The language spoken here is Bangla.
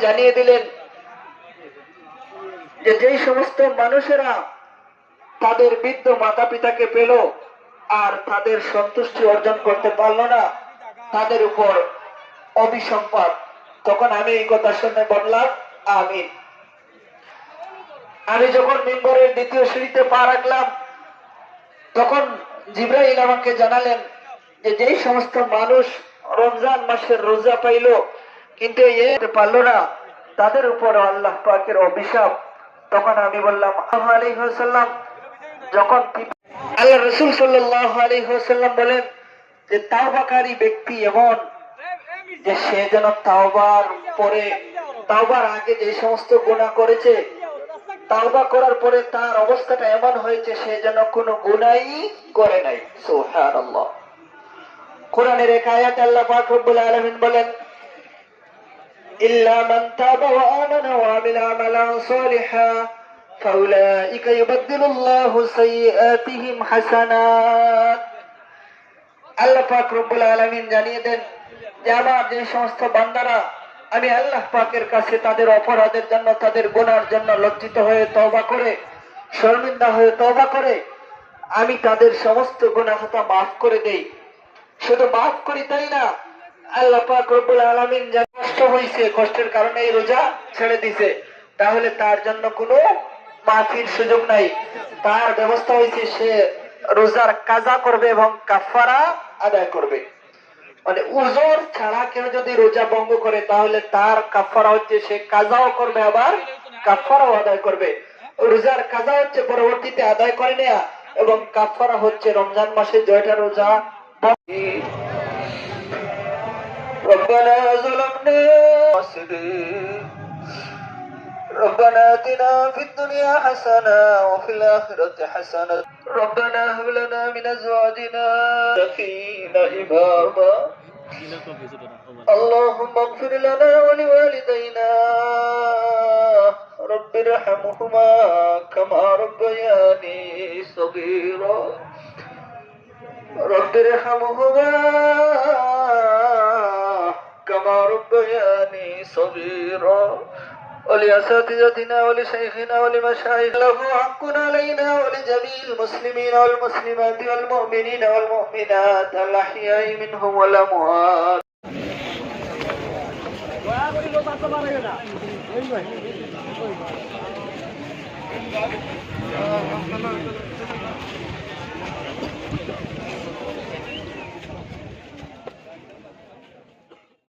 জানিয়ে দিলেন যে যেই সমস্ত মানুষেরা তাদের বৃদ্ধ মাতা পিতাকে পেল আর তাদের সন্তুষ্টি অর্জন করতে পারল না, তাদের উপর অভিসম্পাদ। তখন আমি এই কথা শুনে বললাম আমিন। আমি যখন মিম্বরের দ্বিতীয় সিঁড়িতে পা রাখলাম, তখন জিবরাইল আমাকে জানালেন যে যেই সমস্ত মানুষ রমজান মাসের রোজা পাইল কিন্তু এতে পারল না, তাদের উপর আল্লাহ পাকের অভিশাপ। তখন আমি বললাম আলাইহি ওয়াসাল্লাম, যখন আল্লাহ রাসূল সাল্লাল্লাহু আলাইহি ওয়াসাল্লাম বলেন যে তাওবাকারী ব্যক্তি এমন যে সে যেন তাওবার আগে যে সমস্ত গুনাহ করেছে, তাওবা করার পরে তার অবস্থাটা এমন হয়েছে সে যেন কোনো গুনাহই করে নাই। সুবহানাল্লাহ। কোরআনের এক আয়াতে আল্লাহ পাক রব্বুল আলামিন বলেন ইল্লা মান তাবা ওয়া আমানা ওয়া আমিলা আমালান সালিহান ফাউলাইকা ইউবাদদিলুল্লাহু সাইয়্যাতিহিম হাসানাত। আল্লাহ পাক রব্বুল আলামিন জানিয়ে দেন যে আমার যে সমস্ত বান্দারা আমি আল্লাহ পাকের কাছে তাদের অপরাধের জন্য, তাদের গুনার জন্য লজ্জিত হয়ে তওবা করে, শর্মিন্দা হয়ে তওবা করে, আমি তাদের সমস্ত গুনাহ খাতা মাফ করে দেই। শুধু মাফ করি তাই না, আল্লাহ পাক রব্বুল আলামিন যা কষ্ট হয়েছে, কষ্টের কারণে এই রোজা ছেড়ে দিছে, তাহলে তার জন্য কোনো মাফির সুযোগ নাই। তার ব্যবস্থা হয়েছে সে রোজার কাজা করবে এবং কাফারা আদায় করবে। মানে উযর ছাড়া কেউ যদি রোজা ভঙ্গ করে তাহলে তার কাফারা হচ্ছে সে কাজাও করবে আবার কাফারাও আদায় করবে। রোজার কাজা হচ্ছে পরবর্তীতে আদায় করে নেয়া এবং কাফারা হচ্ছে রমজান মাসে জয়টা রোজা। ربنا ظلمنا ربنا آتنا في الدنيا حسنة وفي الآخرة حسنة ربنا هب لنا من أزواجنا ذريتنا إماما اللهم اغفر لنا ولوالدينا رب ارحمهما كما ربياني صغيرا رب ارحمهما كما ربياني صغيرا ولأساتذتنا ولشيخنا ولمشايخ له حق علينا ولجميع المسلمين والمسلمات والمؤمنين والمؤمنات الأحياء منهم والأموات.